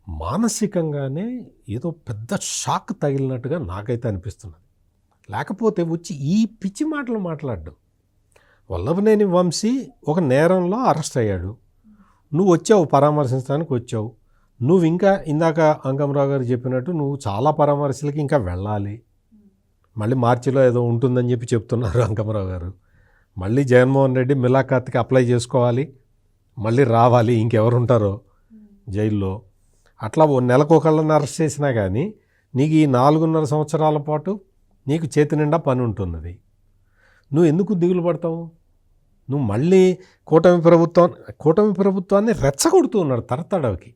మానసికంగానే ఏదో పెద్ద షాక్ తగిలినట్టుగా నాకైతే అనిపిస్తున్నది. లేకపోతే వచ్చి ఈ పిచ్చి మాటలు మాట్లాడ్డు. వల్లభనేని వంశీ ఒక నేరంలో అరెస్ట్ అయ్యాడు, నువ్వు వచ్చావు పరామర్శించడానికి వచ్చావు. నువ్వు ఇంకా ఇందాక అంకమరావు గారు చెప్పినట్టు నువ్వు చాలా పరామర్శలకి ఇంకా వెళ్ళాలి. మళ్ళీ మార్చిలో ఏదో ఉంటుందని చెప్పి చెప్తున్నారు అంకమరావు గారు. మళ్ళీ జగన్మోహన్ రెడ్డి మిలాఖాత్కి అప్లై చేసుకోవాలి, మళ్ళీ రావాలి, ఇంకెవరు ఉంటారో జైల్లో. అట్లా నెలకొకళ్ళని అరెస్ట్ చేసినా కానీ నీకు ఈ 4.5 సంవత్సరాల పాటు నీకు చేతి నిండా పని ఉంటున్నది. నువ్వు ఎందుకు దిగులు పడతావు? నువ్వు మళ్ళీ కూటమి ప్రభుత్వాన్ని రెచ్చగొడుతూ ఉన్నాడు తరతడవకి.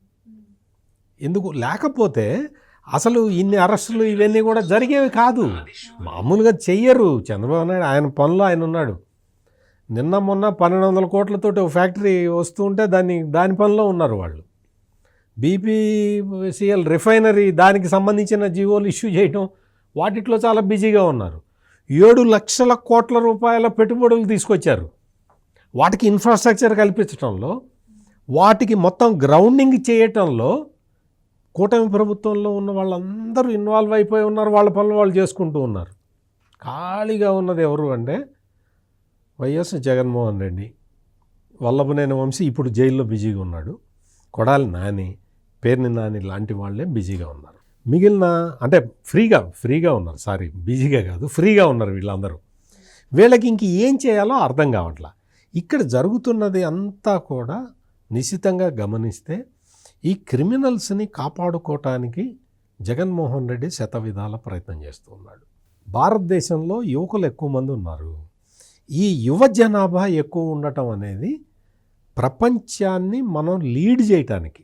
ఎందుకు? లేకపోతే అసలు ఇన్ని అరెస్టులు ఇవన్నీ కూడా జరిగేవి కాదు, మామూలుగా చెయ్యరు. చంద్రబాబు నాయుడు ఆయన పనిలో ఆయన ఉన్నాడు. నిన్న మొన్న 1200 కోట్లతోటి ఒక ఫ్యాక్టరీ వస్తూ ఉంటే దాని పనిలో ఉన్నారు వాళ్ళు. బీపీసీఎల్ రిఫైనరీ దానికి సంబంధించిన జీవోలు ఇష్యూ చేయటం వాటిట్లో చాలా బిజీగా ఉన్నారు. 7 లక్షల కోట్ల రూపాయల పెట్టుబడులు తీసుకొచ్చారు. వాటికి ఇన్ఫ్రాస్ట్రక్చర్ కల్పించడంలో, వాటికి మొత్తం గ్రౌండింగ్ చేయటంలో కూటమి ప్రభుత్వంలో ఉన్న వాళ్ళందరూ ఇన్వాల్వ్ అయిపోయి ఉన్నారు. వాళ్ళ పనులు వాళ్ళు చేసుకుంటూ ఉన్నారు. ఖాళీగా ఉన్నది ఎవరు అంటే వైఎస్ జగన్మోహన్ రెడ్డి, వల్లభనేని వంశీ ఇప్పుడు జైల్లో బిజీగా ఉన్నాడు, కొడాలి నాని, పేర్ని నాని లాంటి వాళ్ళే బిజీగా ఉన్నారు. మిగిలిన అంటే ఫ్రీగా ఉన్నారు. బిజీగా కాదు, ఫ్రీగా ఉన్నారు వీళ్ళందరూ. వీళ్ళకి ఇంక ఏం చేయాలో అర్థం కావట్లా. ఇక్కడ జరుగుతున్నది అంతా కూడా నిశితంగా గమనిస్తే ఈ క్రిమినల్స్ని కాపాడుకోవటానికి జగన్మోహన్ రెడ్డి శతవిధాల ప్రయత్నం చేస్తూ ఉన్నాడు. భారతదేశంలో యువకులు ఎక్కువ మంది ఉన్నారు. ఈ యువ జనాభా ఎక్కువ ఉండటం అనేది ప్రపంచాన్ని మనం లీడ్ చేయటానికి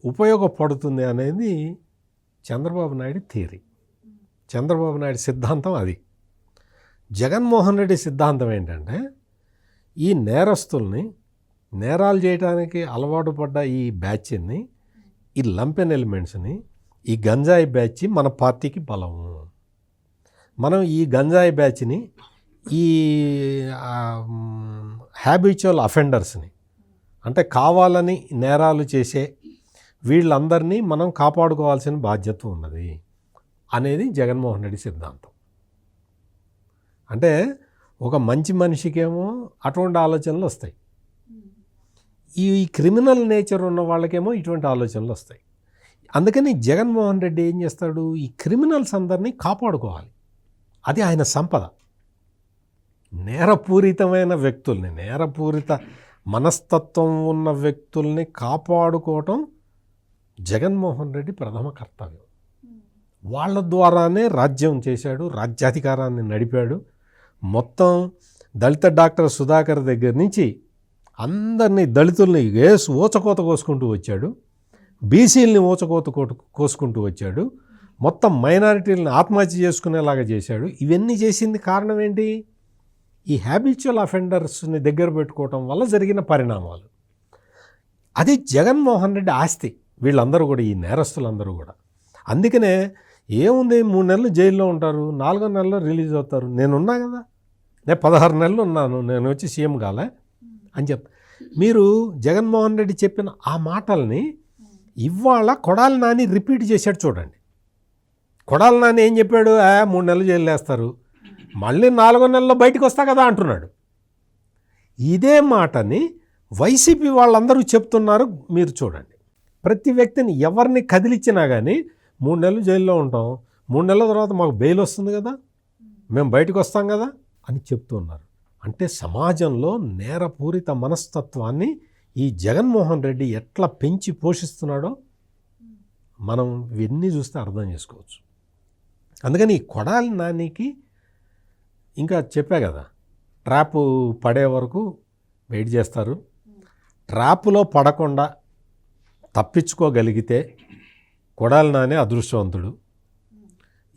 ఉపయోగపడుతుంది అనేది చంద్రబాబు నాయుడు థియరీ, చంద్రబాబు నాయుడు సిద్ధాంతం అది. జగన్మోహన్ రెడ్డి సిద్ధాంతం ఏంటంటే ఈ నేరస్తుల్ని, నేరాలు చేయడానికి అలవాటు పడ్డ ఈ బ్యాచ్ని, ఈ లంపెన్ ఎలిమెంట్స్ని, ఈ గంజాయి బ్యాచ్ మన పార్టీకి బలము. మనం ఈ గంజాయి బ్యాచ్ని, ఈ హ్యాబిచువల్ అఫెండర్స్ని, అంటే కావాలని నేరాలు చేసే వీళ్ళందరినీ మనం కాపాడుకోవాల్సిన బాధ్యత ఉన్నది అనేది జగన్మోహన్ రెడ్డి సిద్ధాంతం. అంటే ఒక మంచి మనిషికేమో అటువంటి ఆలోచనలు వస్తాయి, ఈ క్రిమినల్ నేచర్ ఉన్న వాళ్ళకేమో ఇటువంటి ఆలోచనలు వస్తాయి. అందుకని జగన్మోహన్ రెడ్డి ఏం చేస్తాడు, ఈ క్రిమినల్స్ అందరినీ కాపాడుకోవాలి, అది ఆయన సంపద. నేరపూరితమైన వ్యక్తుల్ని, నేరపూరిత మనస్తత్వం ఉన్న వ్యక్తుల్ని కాపాడుకోవటం జగన్మోహన్ రెడ్డి ప్రథమ కర్తవ్యం. వాళ్ళ ద్వారానే రాజ్యం చేశాడు, రాజ్యాధికారాన్ని నడిపాడు. మొత్తం దళిత డాక్టర్ సుధాకర్ దగ్గర నుంచి అందరినీ దళితుల్ని ఊచకోత కోసుకుంటూ వచ్చాడు, బీసీలని ఊచకోత కోసుకుంటూ వచ్చాడు, మొత్తం మైనారిటీలను ఆత్మహత్య చేసుకునేలాగా చేశాడు. ఇవన్నీ చేసింది కారణం ఏంటి? ఈ హ్యాబిచువల్ అఫెండర్స్ని దగ్గర పెట్టుకోవటం వల్ల జరిగిన పరిణామాలు. అది జగన్మోహన్ రెడ్డి ఆస్తి వీళ్ళందరూ కూడా, ఈ నేరస్తులందరూ కూడా. అందుకనే ఏముంది, 3 నెలలు జైల్లో ఉంటారు, 4వ నెలలో రిలీజ్ అవుతారు. నేనున్నా కదా, నేను 16 నెలలు ఉన్నాను, నేను వచ్చి సీఎం కాలే అని మీరు జగన్మోహన్ రెడ్డి చెప్పిన ఆ మాటల్ని ఇవాళ కొడాలి నాని రిపీట్ చేశాడు. చూడండి, కొడాలి నాని ఏం చెప్పాడు, 3 నెలలు జైలు వేస్తారు, మళ్ళీ 4వ నెలలో బయటకు వస్తా కదా అంటున్నాడు. ఇదే మాటని వైసీపీ వాళ్ళందరూ చెప్తున్నారు. మీరు చూడండి, ప్రతి వ్యక్తిని ఎవరిని కదిలిచ్చినా కానీ 3 నెలలు జైల్లో ఉంటాం, 3 నెలల తర్వాత మాకు బెయిల్ వస్తుంది కదా, మేము బయటకు వస్తాం కదా అని చెప్తున్నారు. అంటే సమాజంలో నేరపూరిత మనస్తత్వాన్ని ఈ జగన్మోహన్ రెడ్డి ఎట్లా పెంచి పోషిస్తున్నాడో మనం ఇవన్నీ చూస్తే అర్థం చేసుకోవచ్చు. అందుకని ఈ కొడాలి నానికి ఇంకా చెప్పా కదా, ట్రాప్ పడే వరకు వెయిట్ చేస్తారు. ట్రాప్లో పడకుండా తప్పించుకోగలిగితే కొడాలి నాని అదృష్టవంతుడు.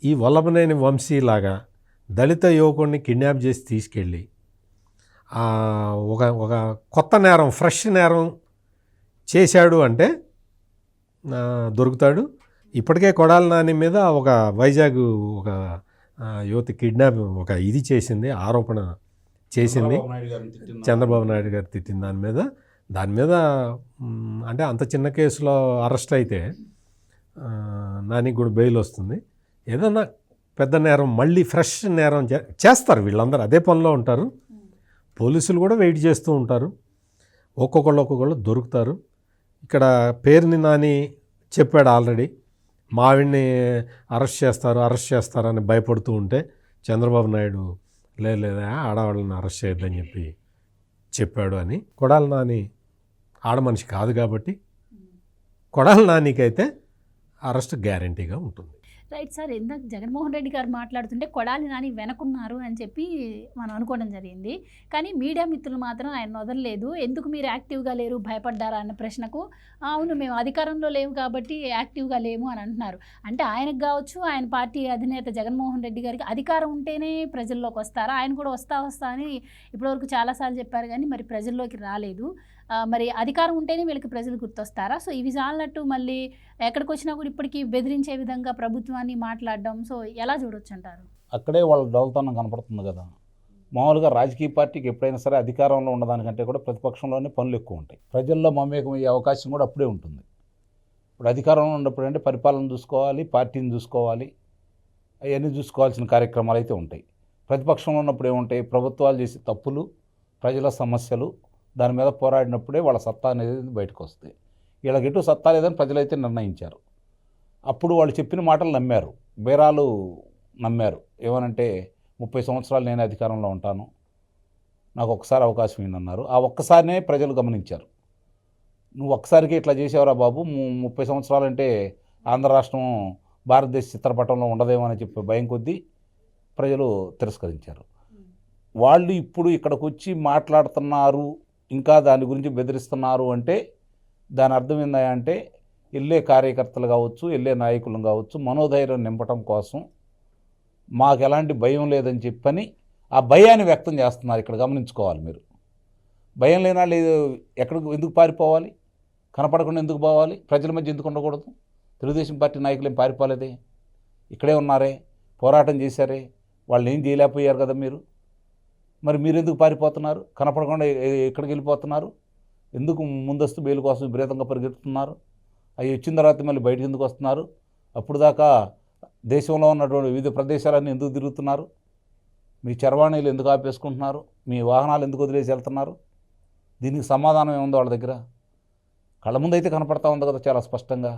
ఈ వల్లభనేని వంశీలాగా దళిత యువకుడిని కిడ్నాప్ చేసి తీసుకెళ్ళి ఒక కొత్త నేరం, ఫ్రెష్ నేరం చేశాడు అంటే దొరుకుతాడు. ఇప్పటికే కొడాలి నాని మీద ఒక వైజాగ్ ఒక యువతి కిడ్నాప్ ఒక ఇది చేసింది, ఆరోపణ చేసింది, చంద్రబాబు నాయుడు గారు తిట్టిన దాని మీద అంటే అంత చిన్న కేసులో అరెస్ట్ అయితే నానికి కూడా బెయిల్ వస్తుంది. ఏదన్నా పెద్ద నేరం మళ్ళీ ఫ్రెష్ నేరం చేస్తారు, వీళ్ళందరూ అదే పనిలో ఉంటారు. పోలీసులు కూడా వెయిట్ చేస్తూ ఉంటారు, ఒక్కొక్కళ్ళు దొరుకుతారు. ఇక్కడ పేరుని నాని చెప్పాడు ఆల్రెడీ, మావిడిని అరెస్ట్ చేస్తారని భయపడుతూ ఉంటే చంద్రబాబు నాయుడు లేదా ఆడవాళ్ళని అరెస్ట్ చేయొద్దని చెప్పాడు అని. కొడాలి నాని ఆడమనిషి కాదు కాబట్టి కొడాలి నానికైతే అరెస్ట్ గ్యారంటీగా ఉంటుంది. రైట్ సార్, ఇందాక జగన్మోహన్ రెడ్డి గారు మాట్లాడుతుంటే కొడాలి నాని వెనకున్నారు అని చెప్పి మనం అనుకోవడం జరిగింది. కానీ మీడియా మిత్రులు మాత్రం ఆయన వదలలేదు. ఎందుకు మీరు యాక్టివ్గా లేరు, భయపడ్డారా అన్న ప్రశ్నకు అవును మేము అధికారంలో లేవు కాబట్టి యాక్టివ్గా లేము అని అంటున్నారు. అంటే ఆయనకు కావచ్చు, ఆయన పార్టీ అధినేత జగన్మోహన్ రెడ్డి గారికి అధికారం ఉంటేనే ప్రజల్లోకి వస్తారా? ఆయన కూడా వస్తా అని ఇప్పటివరకు చాలాసార్లు చెప్పారు కానీ మరి ప్రజల్లోకి రాలేదు. మరి అధికారం ఉంటేనే వీళ్ళకి ప్రజలు గుర్తొస్తారా? సో ఇవి చాలన్నట్టు మళ్ళీ ఎక్కడికి వచ్చినా కూడా ఇప్పటికీ బెదిరించే విధంగా ప్రభుత్వాన్ని మాట్లాడడం, సో ఎలా చూడొచ్చు అంటారు? అక్కడే వాళ్ళ డౌల్తనం కనపడుతుంది కదా. మామూలుగా రాజకీయ పార్టీకి ఎప్పుడైనా సరే అధికారంలో ఉన్నదానికంటే కూడా ప్రతిపక్షంలోనే పనులు ఎక్కువ ఉంటాయి. ప్రజల్లో మమేకమయ్యే అవకాశం కూడా అప్పుడే ఉంటుంది. ఇప్పుడు అధికారంలో ఉన్నప్పుడు అంటే పరిపాలన చూసుకోవాలి, పార్టీని చూసుకోవాలి, అవన్నీ చూసుకోవాల్సిన కార్యక్రమాలు అయితే ఉంటాయి. ప్రతిపక్షంలో ఉన్నప్పుడు ఏముంటాయి, ప్రభుత్వాలు చేసే తప్పులు, ప్రజల సమస్యలు, దాని మీద పోరాడినప్పుడే వాళ్ళ సత్తా అనేది బయటకు వస్తాయి. వీళ్ళకి ఎటు సత్తా లేదని ప్రజలైతే నిర్ణయించారు. అప్పుడు వాళ్ళు చెప్పిన మాటలు నమ్మారు, బేరాలు నమ్మారు. ఏమనంటే 30 సంవత్సరాలు నేను అధికారంలో ఉంటాను, నాకు ఒక్కసారి అవకాశం ఏంటన్నారు. ఆ ఒక్కసారినే ప్రజలు గమనించారు. నువ్వు ఒక్కసారికి ఇట్లా చేసేవరా బాబు, 30 సంవత్సరాలు అంటే ఆంధ్ర రాష్ట్రం భారతదేశ చిత్రపటంలో ఉండదేమో అని చెప్పి భయం కొద్దీ ప్రజలు తిరస్కరించారు. వాళ్ళు ఇప్పుడు ఇక్కడికి వచ్చి మాట్లాడుతున్నారు, ఇంకా దాని గురించి బెదిరిస్తున్నారు అంటే దాని అర్థం ఏందంటే వెళ్ళే కార్యకర్తలు కావచ్చు, వెళ్ళే నాయకులు కావచ్చు, మనోధైర్యం నింపటం కోసం మాకు ఎలాంటి భయం లేదని చెప్పని ఆ భయాన్ని వ్యక్తం చేస్తున్నారు. ఇక్కడ గమనించుకోవాలి మీరు. భయం లేనా లేదు, ఎక్కడికి ఎందుకు పారిపోవాలి, కనపడకుండా ఎందుకు పోవాలి, ప్రజల మధ్య ఎందుకు ఉండకూడదు? తెలుగుదేశం పార్టీ నాయకులు ఏం పారిపోలేదే, ఇక్కడే ఉన్నారే, పోరాటం చేశారే, వాళ్ళు ఏం చేయలేకపోయారు కదా మీరు. మరి మీరు ఎందుకు పారిపోతున్నారు, కనపడకుండా ఎక్కడికి వెళ్ళిపోతున్నారు, ఎందుకు ముందస్తు బెయిల్ కోసం విపరీతంగా పరిగెత్తుతున్నారు? అవి వచ్చిన తర్వాత మళ్ళీ బయటకు ఎందుకు వస్తున్నారు? అప్పుడు దాకా దేశంలో ఉన్నటువంటి వివిధ ప్రదేశాలన్నీ ఎందుకు తిరుగుతున్నారు? మీ చరవాణీలు ఎందుకు ఆపేసుకుంటున్నారు? మీ వాహనాలు ఎందుకు వదిలేసి వెళ్తున్నారు? దీనికి సమాధానం ఏముందో వాళ్ళ దగ్గర? కళ్ళ ముందు అయితే కనపడతా ఉంది కదా చాలా స్పష్టంగా.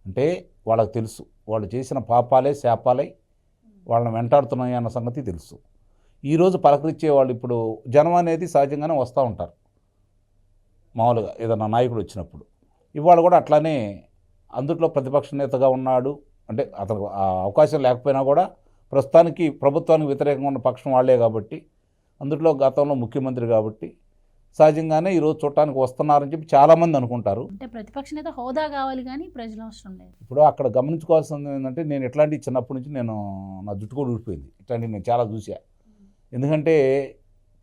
అంటే వాళ్ళకి తెలుసు వాళ్ళు చేసిన పాపాలే శాపాలై వాళ్ళని వెంటాడుతున్నాయి అన్న సంగతి తెలుసు. ఈరోజు పలకరించే వాళ్ళు ఇప్పుడు జనం అనేది సహజంగానే వస్తూ ఉంటారు మామూలుగా ఏదన్నా నాయకుడు వచ్చినప్పుడు. ఇవాళ కూడా అట్లానే అందుట్లో ప్రతిపక్ష నేతగా ఉన్నాడు అంటే అతను ఆ అవకాశం లేకపోయినా కూడా ప్రస్తుతానికి ప్రభుత్వానికి వ్యతిరేకంగా ఉన్న పక్షం వాళ్ళే కాబట్టి, అందుట్లో గతంలో ముఖ్యమంత్రి కాబట్టి సహజంగానే ఈరోజు చూడటానికి వస్తున్నారని చెప్పి చాలామంది అనుకుంటారు. అంటే ప్రతిపక్ష నేత హోదా కావాలి కానీ ప్రజలు అవసరం లేదు. ఇప్పుడు అక్కడ గమనించుకోవాల్సింది ఏంటంటే, నేను ఇట్లాంటి చిన్నప్పటి నుంచి నా జుట్టు కూడా ఊడిపోయింది, ఇట్లాంటివి నేను చాలా చూసా. ఎందుకంటే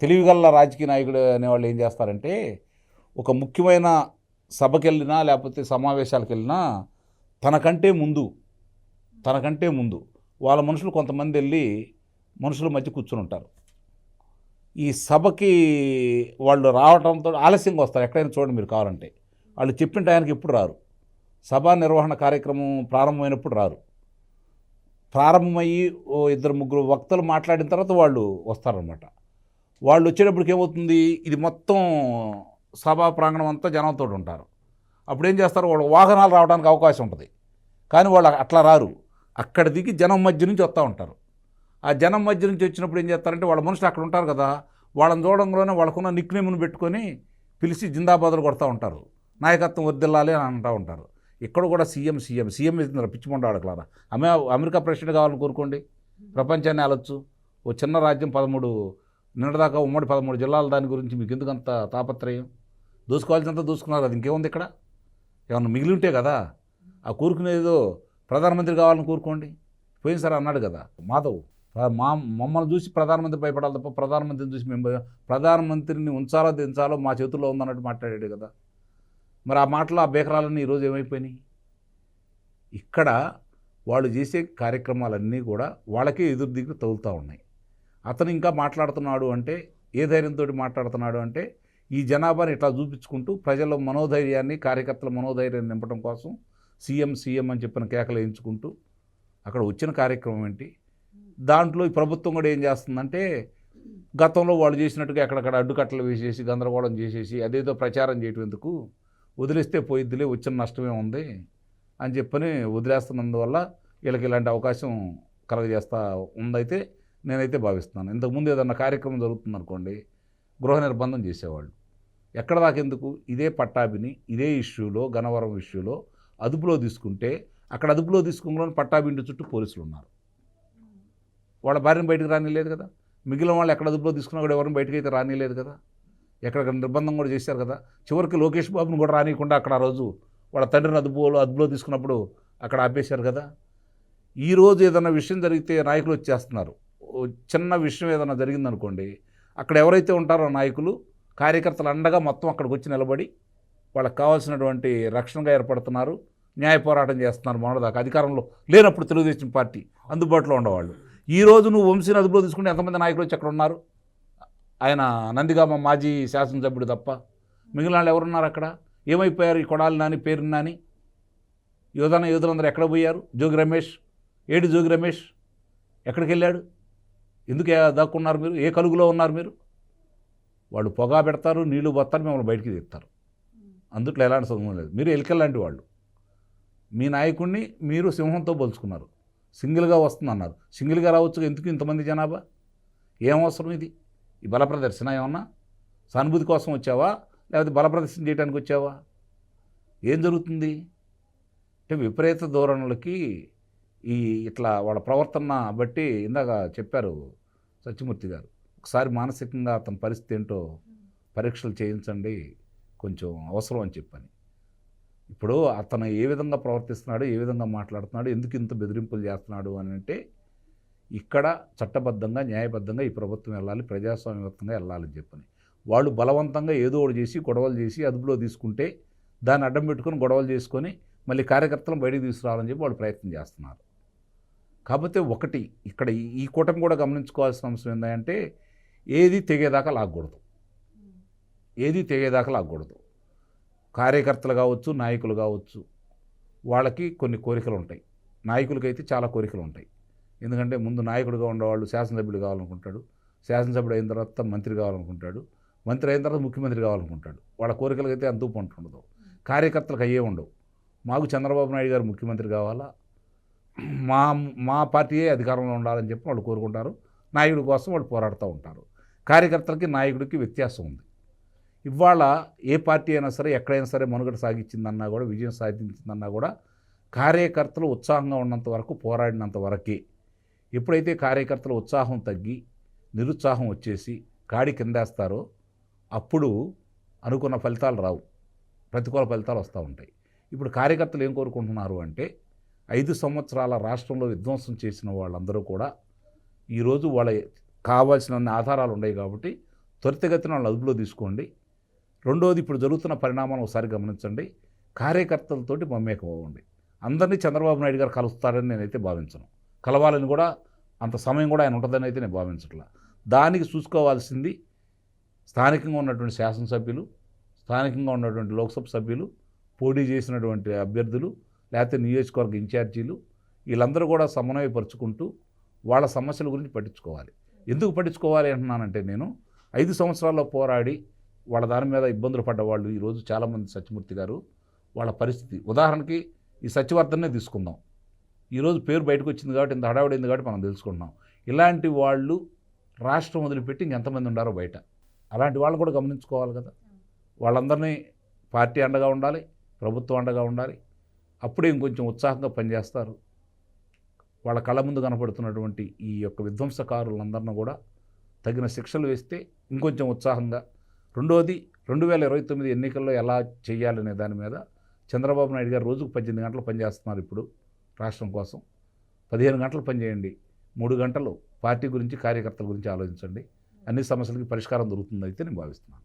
తెలివిగల రాజకీయ నాయకుడు అనేవాళ్ళు ఏం చేస్తారంటే, ఒక ముఖ్యమైన సభకి వెళ్ళినా లేకపోతే సమావేశాలకు వెళ్ళినా తనకంటే ముందు వాళ్ళ మనుషులు కొంతమంది వెళ్ళి మనుషుల మధ్య కూర్చుని ఉంటారు. ఈ సభకి వాళ్ళు రావడంతో ఆలస్యంగా వస్తారు. ఎక్కడైనా చూడండి మీరు కావాలంటే, వాళ్ళు చెప్పిన టయానికి ఎప్పుడు రారు. సభా నిర్వహణ కార్యక్రమం ప్రారంభమైనప్పుడు రారు. ప్రారంభమయ్యి 2-3 వక్తలు మాట్లాడిన తర్వాత వాళ్ళు వస్తారనమాట. వాళ్ళు వచ్చేటప్పటికి ఏమవుతుంది, ఇది మొత్తం సభా ప్రాంగణం అంతా జనంతో ఉంటారు. అప్పుడు ఏం చేస్తారు, వాళ్ళు వాహనాలు రావడానికి అవకాశం ఉంటుంది, కానీ వాళ్ళు అట్లా రారు. అక్కడ దిగి జనం మధ్య నుంచి వస్తూ ఉంటారు. ఆ జనం మధ్య నుంచి వచ్చినప్పుడు ఏం చేస్తారంటే వాళ్ళ మనుషులు అక్కడ ఉంటారు కదా, వాళ్ళని చూడంలోనే వాళ్ళకున్న నిక్నేమ్ను పెట్టుకొని పిలిచి జిందాబాదులు కొడతా ఉంటారు, నాయకత్వం వర్దిల్లాలి అని అంటూ ఉంటారు. ఇక్కడ కూడా సీఎం ఇస్తున్నారు పిచ్చిమండ ఆడకలారా. అమెరికా ప్రెసిడెంట్ కావాలని కోరుకోండి, ప్రపంచాన్ని ఆలొచ్చు. ఓ చిన్న రాజ్యం 13 నిన్నటిదాకా ఉమ్మడి 13 జిల్లాల దాని గురించి మీకు ఎందుకంత తాపత్రయం? దోసుకోవాల్సినంత దోసుకున్నారు, అది ఇంకేముంది ఇక్కడ? ఏమన్నా మిగిలి ఉంటే కదా. ఆ కోరుకునేదో ప్రధానమంత్రి కావాలని కోరుకోండి. పోయినసారి అన్నాడు కదా మాధవ్, మమ్మల్ని చూసి ప్రధానమంత్రి భయపడాలి తప్ప ప్రధానమంత్రిని చూసి మేము ప్రధానమంత్రిని ఉంచాలో దించాలో మా చేతుల్లో ఉందన్నట్టు మాట్లాడాడు కదా. మరి ఆ మాటలు ఆ బేకరాలన్నీ ఈరోజు ఏమైపోయినాయి? ఇక్కడ వాళ్ళు చేసే కార్యక్రమాలన్నీ కూడా వాళ్ళకే ఎదురు దిగులు తగులుతూ ఉన్నాయి. అతను ఇంకా మాట్లాడుతున్నాడు అంటే ఏ ధైర్యంతో మాట్లాడుతున్నాడు అంటే ఈ జనాభాని ఇట్లా చూపించుకుంటూ ప్రజల మనోధైర్యాన్ని, కార్యకర్తల మనోధైర్యాన్ని నింపడం కోసం సీఎం అని చెప్పిన కేకలు వేయించుకుంటూ అక్కడ వచ్చిన కార్యక్రమం ఏంటి? దాంట్లో ఈ ప్రభుత్వం కూడా ఏం చేస్తుందంటే గతంలో వాళ్ళు చేసినట్టుగా ఎక్కడక్కడ అడ్డుకట్టలు వేసేసి గందరగోళం చేసేసి అదేదో ప్రచారం చేయటం ఎందుకు, వదిలేస్తే పోయిద్దిలే, వచ్చిన నష్టమే ఉంది అని చెప్పని వదిలేస్తున్నందువల్ల వీళ్ళకి ఇలాంటి అవకాశం కలగజేస్తూ ఉందైతే నేనైతే భావిస్తున్నాను. ఇంతకుముందు ఏదన్నా కార్యక్రమం జరుగుతుంది అనుకోండి, గృహ నిర్బంధం చేసేవాళ్ళు. ఎక్కడ దాకెందుకు? ఇదే పట్టాభిని ఇదే ఇష్యూలో, గన్నవరం ఇష్యూలో అదుపులో తీసుకుంటే అక్కడ అదుపులో తీసుకుని పట్టాభిండి చుట్టూ పోలీసులు ఉన్నారు. వాళ్ళ భార్యను బయటకు రానిలేదు కదా. మిగిలిన వాళ్ళు ఎక్కడ అదుపులో తీసుకున్నా కూడా ఎవరిని బయటకు అయితే రానిలేదు కదా. ఎక్కడ నిర్బంధం కూడా చేశారు కదా. చివరికి లోకేష్ బాబుని కూడా రానియకుండా అక్కడ ఆ రోజు వాళ్ళ తండ్రిని అదుపులో తీసుకున్నప్పుడు అక్కడ ఆపేశారు కదా. ఈరోజు ఏదైనా విషయం జరిగితే నాయకులు వచ్చేస్తున్నారు. చిన్న విషయం ఏదైనా జరిగిందనుకోండి, అక్కడ ఎవరైతే ఉంటారో నాయకులు, కార్యకర్తలు అండగా మొత్తం అక్కడికి వచ్చి నిలబడి వాళ్ళకి కావాల్సినటువంటి రక్షణగా ఏర్పడుతున్నారు, న్యాయ పోరాటం చేస్తున్నారు. మొన్నటిదాకా అధికారంలో లేనప్పుడు తెలుగుదేశం పార్టీ అందుబాటులో ఉండేవాళ్ళు. ఈరోజు నువ్వు వంశీని అదుపులో తీసుకుంటే ఎంతమంది నాయకులు వచ్చి అక్కడ ఉన్నారు? ఆయన నందిగామ మాజీ శాసనసభ్యుడు తప్ప మిగిలిన వాళ్ళు ఎవరున్నారు అక్కడ? ఏమైపోయారు? ఈ కొడాలి నాని, పేరు నాని, యోధులందరూ ఎక్కడ పోయారు? జోగి రమేష్ ఎక్కడికి వెళ్ళాడు? ఎందుకు దాక్కున్నారు మీరు? ఏ కలుగులో ఉన్నారు మీరు? వాళ్ళు పొగా పెడతారు, నీళ్లు బత్తారు, మిమ్మల్ని బయటికి తీస్తారు. అందుట్లో ఎలాంటి సంబంధం లేదు. మీరు ఎలికల్లాంటి వాళ్ళు. మీ నాయకుడిని మీరు సింహంతో పోల్చుకున్నారు. సింగిల్గా వస్తుందన్నారు. సింగిల్గా రావచ్చు, ఎందుకు ఇంతమంది జనాభా? ఏం అవసరం ఇది? ఈ బల ప్రదర్శన ఏమన్నా సానుభూతి కోసం వచ్చావా, లేకపోతే బల ప్రదర్శన చేయడానికి వచ్చావా? ఏం జరుగుతుంది అంటే విపరీత ధోరణులకి ఇట్లా వాళ్ళ ప్రవర్తన బట్టి ఇందాక చెప్పారు సత్యమూర్తి గారు, ఒకసారి మానసికంగా అతని పరిస్థితి ఏంటో పరీక్షలు చేయించండి, కొంచెం అవసరం అని చెప్పని. ఇప్పుడు అతను ఏ విధంగా ప్రవర్తిస్తున్నాడు, ఏ విధంగా మాట్లాడుతున్నాడు, ఎందుకు ఇంత బెదిరింపులు చేస్తున్నాడు అని అంటే, ఇక్కడ చట్టబద్ధంగా న్యాయబద్ధంగా ఈ ప్రభుత్వం వెళ్ళాలి, ప్రజాస్వామ్యబద్ధంగా వెళ్ళాలని చెప్పని. వాళ్ళు బలవంతంగా ఏదో ఒకటి చేసి గొడవలు చేసి అదుపులో తీసుకుంటే దాన్ని అడ్డం పెట్టుకొని గొడవలు చేసుకొని మళ్ళీ కార్యకర్తలను బయటికి తీసుకురావాలని చెప్పి వాళ్ళు ప్రయత్నం చేస్తున్నారు. కాకపోతే ఒకటి ఇక్కడ ఈ కూటమి కూడా గమనించుకోవాల్సిన అంశం ఏంటంటే ఏది తెగేదాకా లాగకూడదు. కార్యకర్తలు కావచ్చు, నాయకులు కావచ్చు, వాళ్ళకి కొన్ని కోరికలు ఉంటాయి. నాయకులకైతే చాలా కోరికలు ఉంటాయి. ఎందుకంటే ముందు నాయకుడిగా ఉండేవాళ్ళు శాసనసభ్యుడు కావాలనుకుంటాడు, శాసనసభ్యుడు అయిన తర్వాత మంత్రి కావాలనుకుంటాడు, మంత్రి అయిన తర్వాత ముఖ్యమంత్రి కావాలనుకుంటాడు. వాళ్ళ కోరికలకైతే అంతూ పంట ఉండదు. కార్యకర్తలకు అయ్యే ఉండవు. మాకు చంద్రబాబు నాయుడు గారు ముఖ్యమంత్రి కావాలా, మా పార్టీయే అధికారంలో ఉండాలని చెప్పి వాళ్ళు కోరుకుంటారు. నాయకుడి కోసం వాళ్ళు పోరాడుతూ ఉంటారు. కార్యకర్తలకి నాయకుడికి వ్యత్యాసం ఉంది. ఇవాళ ఏ పార్టీ అయినా సరే ఎక్కడైనా సరే మనుగడ సాగించిందన్నా కూడా, విజయం సాధించిందన్నా కూడా కార్యకర్తలు ఉత్సాహంగా ఉన్నంత వరకు, పోరాడినంత వరకే. ఎప్పుడైతే కార్యకర్తల ఉత్సాహం తగ్గి నిరుత్సాహం వచ్చేసి కాడి కిందేస్తారో అప్పుడు అనుకున్న ఫలితాలు రావు, ప్రతికూల ఫలితాలు వస్తూ ఉంటాయి. ఇప్పుడు కార్యకర్తలు ఏం కోరుకుంటున్నారు అంటే 5 సంవత్సరాల రాష్ట్రంలో విధ్వంసం చేసిన వాళ్ళందరూ కూడా ఈరోజు వాళ్ళ కావాల్సిన ఆధారాలు ఉన్నాయి కాబట్టి త్వరితగతిన వాళ్ళని అదుపులో తీసుకోండి. రెండోది, ఇప్పుడు జరుగుతున్న పరిణామాలను ఒకసారి గమనించండి. కార్యకర్తలతోటి మమేకం అవ్వండి. అందరినీ చంద్రబాబు నాయుడు గారు కలుస్తారని నేనైతే భావించను. కలవాలని కూడా అంత సమయం కూడా ఆయన ఉంటుందని అయితే నేను భావించట్లా. దానికి చూసుకోవాల్సింది స్థానికంగా ఉన్నటువంటి శాసనసభ్యులు, స్థానికంగా ఉన్నటువంటి లోక్సభ సభ్యులు, పోటీ చేసినటువంటి అభ్యర్థులు, లేకపోతే నియోజకవర్గ ఇన్ఛార్జీలు, వీళ్ళందరూ కూడా సమన్వయపరుచుకుంటూ వాళ్ళ సమస్యల గురించి పట్టించుకోవాలి. ఎందుకు పట్టించుకోవాలి అంటున్నానంటే, నేను 5 సంవత్సరాల్లో పోరాడి వాళ్ళ దాని మీద ఇబ్బందులు పడ్డవాళ్ళు ఈరోజు చాలామంది, సత్యమూర్తి గారు, వాళ్ళ పరిస్థితి ఉదాహరణకి ఈ సత్యవర్ధన్నే తీసుకుందాం. ఈరోజు పేరు బయటకు వచ్చింది కాబట్టి ఇంత హడావుడింది కాబట్టి మనం తెలుసుకుంటున్నాం. ఇలాంటి వాళ్ళు రాష్ట్రం వదిలిపెట్టి ఇంకెంతమంది ఉండారో బయట. అలాంటి వాళ్ళు కూడా గమనించుకోవాలి కదా. వాళ్ళందరినీ పార్టీ అండగా ఉండాలి, ప్రభుత్వం అండగా ఉండాలి. అప్పుడే ఇంకొంచెం ఉత్సాహంగా పనిచేస్తారు. వాళ్ళ కళ్ళ ముందు కనపడుతున్నటువంటి ఈ యొక్క విధ్వంసకారులందరినీ కూడా తగిన శిక్షలు వేస్తే ఇంకొంచెం ఉత్సాహంగా. రెండోది 2029 ఎన్నికల్లో ఎలా చేయాలనే దాని మీద చంద్రబాబు నాయుడు గారు రోజుకు 18 గంటలు పనిచేస్తున్నారు. ఇప్పుడు రాష్ట్రం కోసం 15 గంటలు పనిచేయండి, 3 గంటలు పార్టీ గురించి కార్యకర్తల గురించి ఆలోచించండి. అన్ని సమస్యలకి పరిష్కారం దొరుకుతుంది అయితే నేను భావిస్తున్నాను.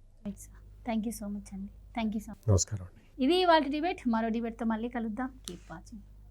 థ్యాంక్ యూ సో మచ్ అండి. Thank you so much. నమస్కారం అండి. ఇది వాళ్ళ డిబేట్. మరో డిబేట్తో మళ్ళీ కలుద్దాం. Keep watching.